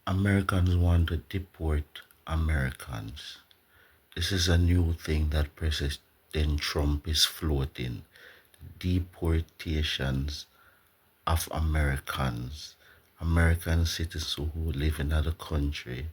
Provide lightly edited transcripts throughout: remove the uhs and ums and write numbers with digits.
Americans want to deport Americans. This is a new thing that President Trump is floating. Deportations of Americans, American citizens who live in other country.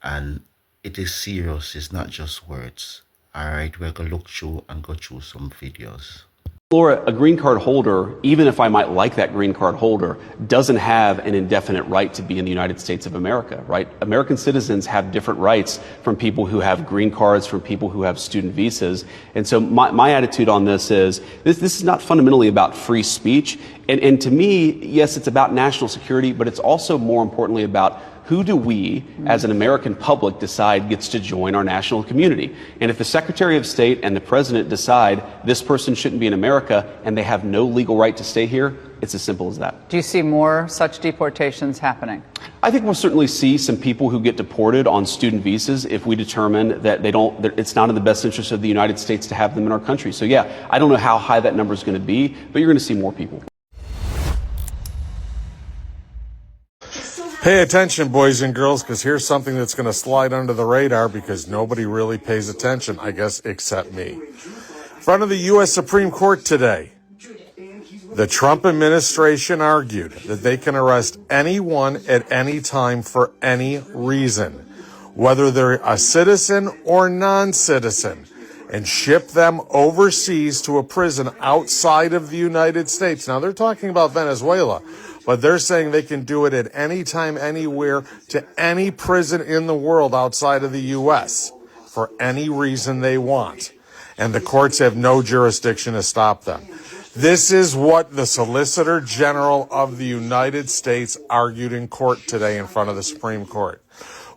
And it is serious, it's not just words. Alright, we're gonna look through and go through some videos. Laura, a green card holder, even if I might like that green card holder, doesn't have an indefinite right to be in the United States of America, right? American citizens have different rights from people who have green cards, from people who have student visas. And so my attitude on this is, this is not fundamentally about free speech. And to me, yes, it's about national security, but it's also more importantly about who do we, as an American public, decide gets to join our national community? And if the Secretary of State and the President decide this person shouldn't be in America and they have no legal right to stay here, it's as simple as that. Do you see more such deportations happening? I think we'll certainly see some people who get deported on student visas if we determine that it's not in the best interest of the United States to have them in our country. So yeah, I don't know how high that number is going to be, but you're going to see more people. Pay attention, boys and girls, because here's something that's going to slide under the radar because nobody really pays attention, I guess, except me. In front of the U.S. Supreme Court today, the Trump administration argued that they can arrest anyone at any time for any reason, whether they're a citizen or non-citizen, and ship them overseas to a prison outside of the United States. Now, they're talking about Venezuela, but they're saying they can do it at any time, anywhere, to any prison in the world outside of the U.S. for any reason they want. And the courts have no jurisdiction to stop them. This is what the Solicitor General of the United States argued in court today in front of the Supreme Court.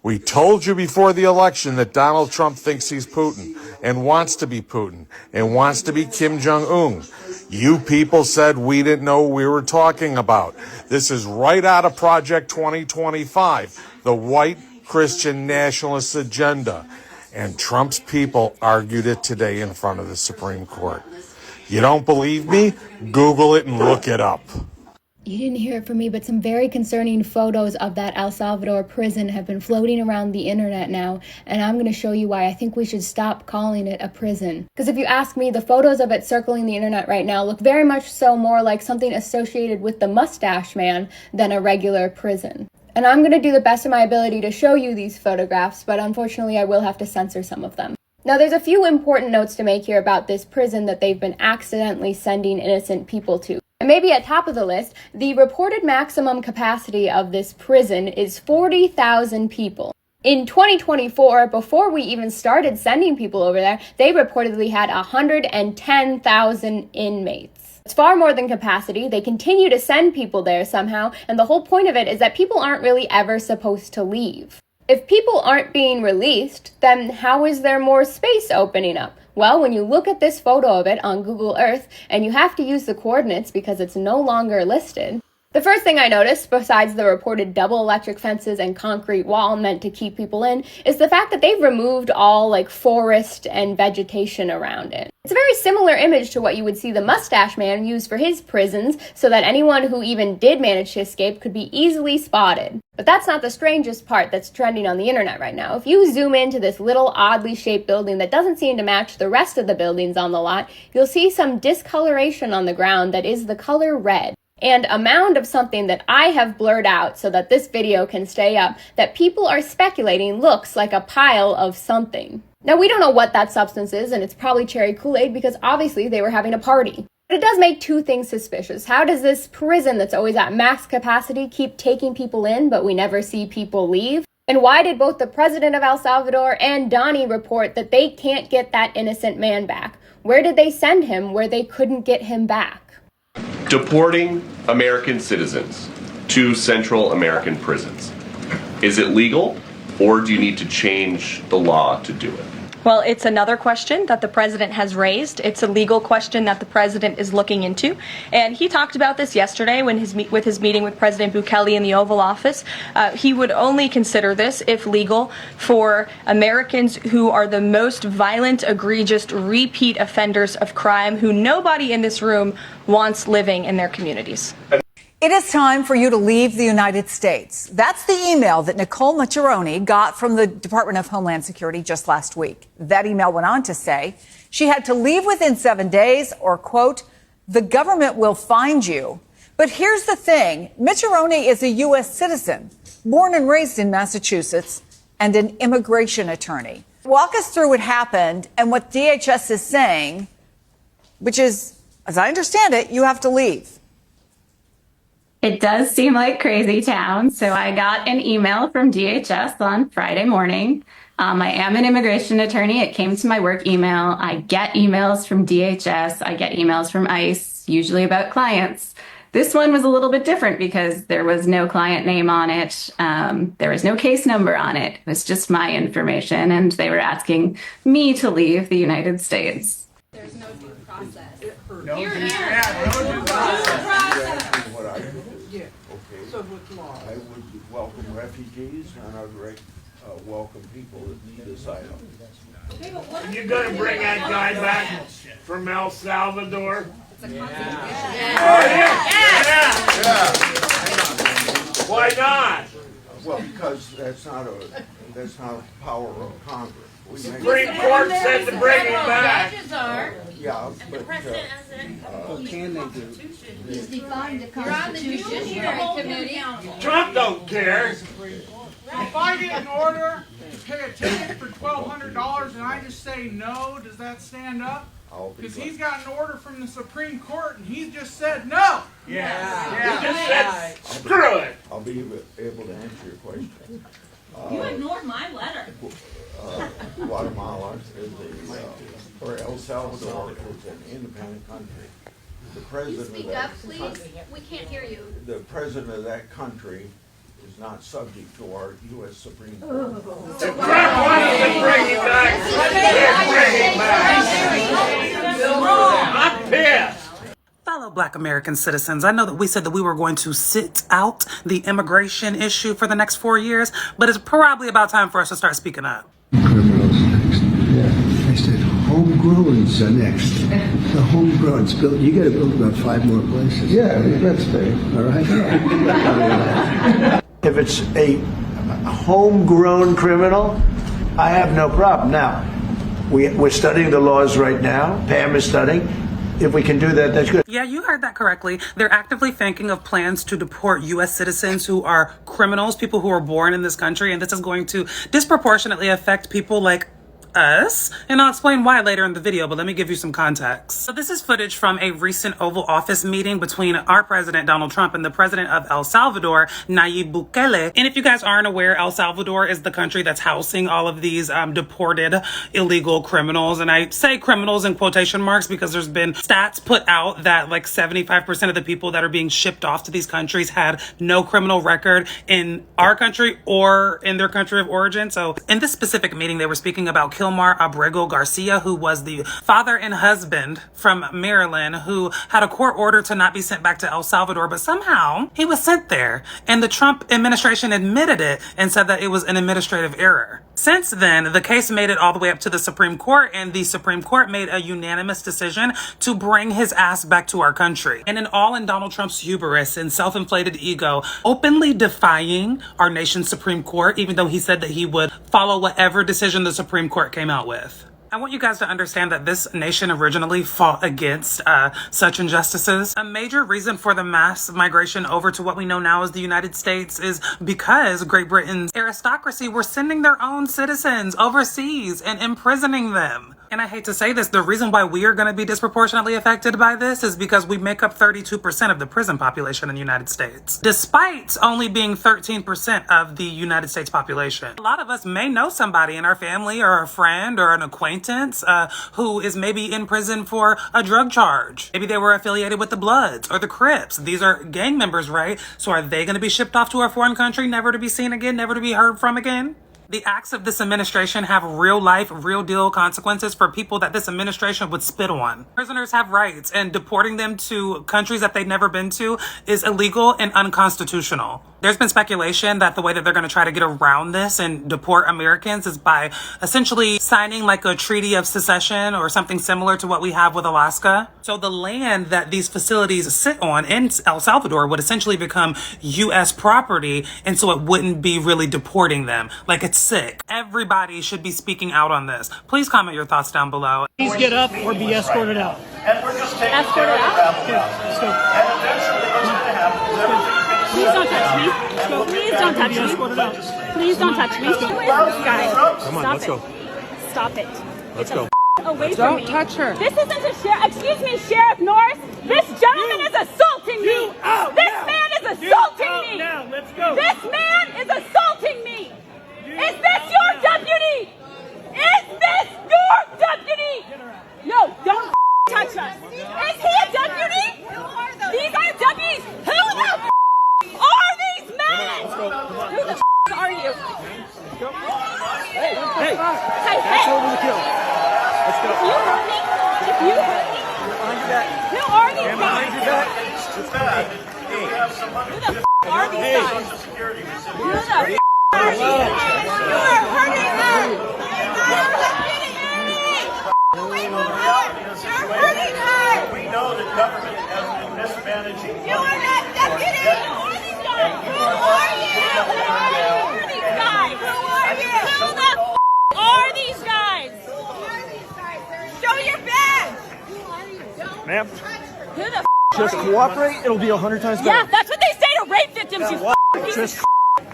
We told you before the election that Donald Trump thinks he's Putin and wants to be Putin and wants to be Kim Jong-un. You people said we didn't know what we were talking about. This is right out of Project 2025, the white Christian nationalist agenda. And Trump's people argued it today in front of the Supreme Court. You don't believe me? Google it and look it up. You didn't hear it from me, but some very concerning photos of that El Salvador prison have been floating around the internet now, and I'm going to show you why I think we should stop calling it a prison. Because if you ask me, the photos of it circling the internet right now look very much so more like something associated with the Mustache Man than a regular prison. And I'm going to do the best of my ability to show you these photographs, but unfortunately I will have to censor some of them. Now, there's a few important notes to make here about this prison that they've been accidentally sending innocent people to. And maybe at top of the list, the reported maximum capacity of this prison is 40,000 people. In 2024, before we even started sending people over there, they reportedly had 110,000 inmates. It's far more than capacity. They continue to send people there somehow, and the whole point of it is that people aren't really ever supposed to leave. If people aren't being released, then how is there more space opening up? Well, when you look at this photo of it on Google Earth, and you have to use the coordinates because it's no longer listed, the first thing I noticed, besides the reported double electric fences and concrete wall meant to keep people in, is the fact that they've removed all forest and vegetation around it. It's a very similar image to what you would see the Mustache Man use for his prisons, so that anyone who even did manage to escape could be easily spotted. But that's not the strangest part that's trending on the internet right now. If you zoom into this little oddly shaped building that doesn't seem to match the rest of the buildings on the lot, you'll see some discoloration on the ground that is the color red. And a mound of something that I have blurred out so that this video can stay up that people are speculating looks like a pile of something. Now, we don't know what that substance is, and it's probably cherry Kool-Aid because obviously they were having a party. But it does make two things suspicious. How does this prison that's always at max capacity keep taking people in, but we never see people leave? And why did both the president of El Salvador and Donnie report that they can't get that innocent man back? Where did they send him where they couldn't get him back? Deporting American citizens to Central American prisons. Is it legal, or do you need to change the law to do it? Well, it's another question that the president has raised. It's a legal question that the president is looking into. And he talked about this yesterday when with his meeting with President Bukele in the Oval Office. He would only consider this, if legal, for Americans who are the most violent, egregious, repeat offenders of crime who nobody in this room wants living in their communities. It is time for you to leave the United States. That's the email that Nicole Maccheroni got from the Department of Homeland Security just last week. That email went on to say she had to leave within 7 days or, quote, the government will find you. But here's the thing. Maccheroni is a U.S. citizen, born and raised in Massachusetts, and an immigration attorney. Walk us through what happened and what DHS is saying, which is, as I understand it, you have to leave. It does seem like crazy town. So I got an email from DHS on Friday morning. I am an immigration attorney. It came to my work email. I get emails from DHS. I get emails from ICE, usually about clients. This one was a little bit different because there was no client name on it. There was no case number on it. It was just my information. And they were asking me to leave the United States. There's no due process. No due process. What I do. Yeah. Okay. So what's law? I would welcome refugees and I would welcome people that need asylum. Okay, but what are you going to bring that guy back from El Salvador? Yeah. Why not? Well, because that's not a power of Congress. Supreme Court said to bring him back. Judges are. Yeah, but what can they do? He's defined the Constitution. You're on the Judiciary Committee. Trump don't care. If I get an order to pay a ticket for $1,200 and I just say no, does that stand up? Because he's got an order from the Supreme Court and he just said no. Yeah. He just said screw it. I'll be able to answer your question. You ignored my letter. Guatemala is or El Salvador is an independent country. The president Speak up, please. We can't hear you. The president of that country is not subject to our U.S. Supreme Court. If Trump wants to bring him back, I'm pissed. Fellow Black American citizens, I know that we said that we were going to sit out the immigration issue for the next 4 years, but it's probably about time for us to start speaking up. Criminals next. Yeah. I said homegrowns are next. The homegrowns built. You got to build about 5 more places. Yeah, that's fair. All right. If it's a homegrown criminal, I have no problem. Now, we're studying the laws right now. Pam is studying. If we can do that, that's good. Yeah, you heard that correctly. They're actively thinking of plans to deport U.S. citizens who are criminals, people who are born in this country, and this is going to disproportionately affect people like us, and I'll explain why later in the video, but let me give you some context. So this is footage from a recent Oval Office meeting between our president, Donald Trump, and the president of El Salvador, Nayib Bukele. And if you guys aren't aware, El Salvador is the country that's housing all of these deported illegal criminals. And I say criminals in quotation marks because there's been stats put out that like 75% of the people that are being shipped off to these countries had no criminal record in our country or in their country of origin. So in this specific meeting, they were speaking about Kilmar Abrego Garcia, who was the father and husband from Maryland, who had a court order to not be sent back to El Salvador, but somehow he was sent there. And the Trump administration admitted it and said that it was an administrative error. Since then, the case made it all the way up to the Supreme Court, and the Supreme Court made a unanimous decision to bring his ass back to our country. And in Donald Trump's hubris and self-inflated ego, openly defying our nation's Supreme Court, even though he said that he would follow whatever decision the Supreme Court came out with. I want you guys to understand that this nation originally fought against such injustices. A major reason for the mass migration over to what we know now as the United States is because Great Britain's aristocracy were sending their own citizens overseas and imprisoning them. And I hate to say this, the reason why we are going to be disproportionately affected by this is because we make up 32% of the prison population in the United States, despite only being 13% of the United States population. A lot of us may know somebody in our family or a friend or an acquaintance who is maybe in prison for a drug charge. Maybe they were affiliated with the Bloods or the Crips. These are gang members, right? So are they going to be shipped off to a foreign country, never to be seen again, never to be heard from again? The acts of this administration have real life, real deal consequences for people that this administration would spit on. Prisoners have rights, and deporting them to countries that they've never been to is illegal and unconstitutional. There's been speculation that the way that they're going to try to get around this and deport Americans is by essentially signing like a treaty of secession or something similar to what we have with Alaska. So the land that these facilities sit on in El Salvador would essentially become U.S. property, and so it wouldn't be really deporting them. Like, it's sick. Everybody should be speaking out on this. Please comment your thoughts down below. Please get up or be escorted out. And we're just taking care of the Let's go. And eventually what's going to happen is Please don't touch me. Please don't touch me. Please don't touch me. Who is this guy? Come on, let's go. Stop it. Let's go. Away from me. Don't touch her. This isn't a sheriff. Excuse me, Sheriff Norris. This gentleman is assaulting me. This man is assaulting me. Now, let's go. This man is assaulting me. Is this your deputy? Is this your deputy? No, don't touch us. Is he a deputy? These are deputies. Who the are these men? Who the are you? Hey, Hey, that's over the kill. Let's go. If you hurt me, Behind your back. who are these Stand behind guys? your back. Who the are these guys? Who the are you? You are hurting her. You're hurting her. we know that government has been mismanaging. You are not deputy. Who are these guys? Who are you? Who are these guys? Who are you? Who the are these guys? Show your badge. Ma'am, Who the just cooperate. It'll be 100 times better. Yeah, that's what they say to rape victims. You Just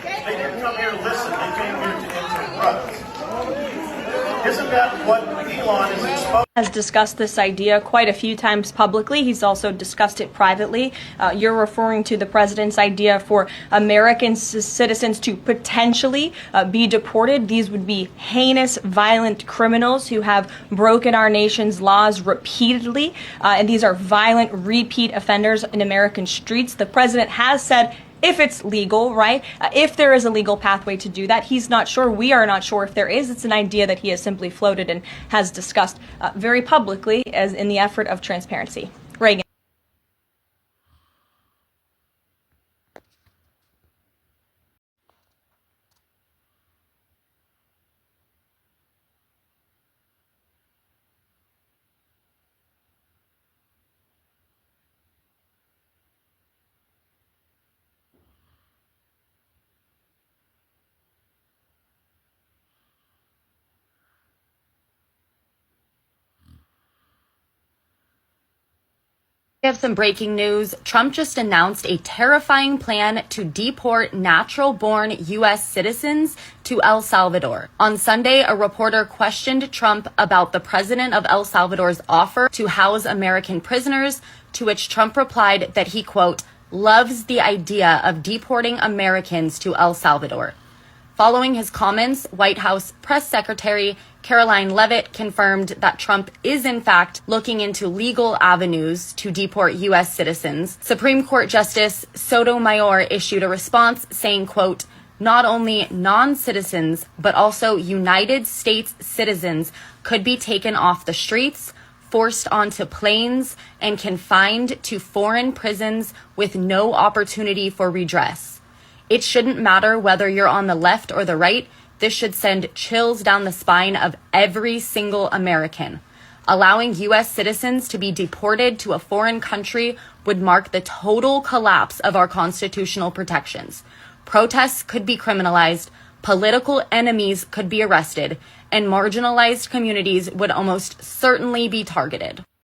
They didn't come here to listen. They came here to interrupt. Isn't that what Elon is exposed? Has discussed this idea quite a few times publicly. He's also discussed it privately. You're referring to the president's idea for American citizens to potentially be deported. These would be heinous, violent criminals who have broken our nation's laws repeatedly. And these are violent, repeat offenders in American streets. The president has said if it's legal, right? If there is a legal pathway to do that, he's not sure. We are not sure if there is. It's an idea that he has simply floated and has discussed very publicly as in the effort of transparency. Reagan. We have some breaking news. Trump just announced a terrifying plan to deport natural-born U.S. citizens to El Salvador. On Sunday, a reporter questioned Trump about the president of El Salvador's offer to house American prisoners, to which Trump replied that he, quote, loves the idea of deporting Americans to El Salvador. Following his comments, White House Press Secretary Caroline Leavitt confirmed that Trump is in fact looking into legal avenues to deport U.S. citizens. Supreme Court Justice Sotomayor issued a response saying, quote, not only non-citizens, but also United States citizens could be taken off the streets, forced onto planes, and confined to foreign prisons with no opportunity for redress. It shouldn't matter whether you're on the left or the right. This should send chills down the spine of every single American. Allowing U.S. citizens to be deported to a foreign country would mark the total collapse of our constitutional protections. Protests could be criminalized, political enemies could be arrested, and marginalized communities would almost certainly be targeted.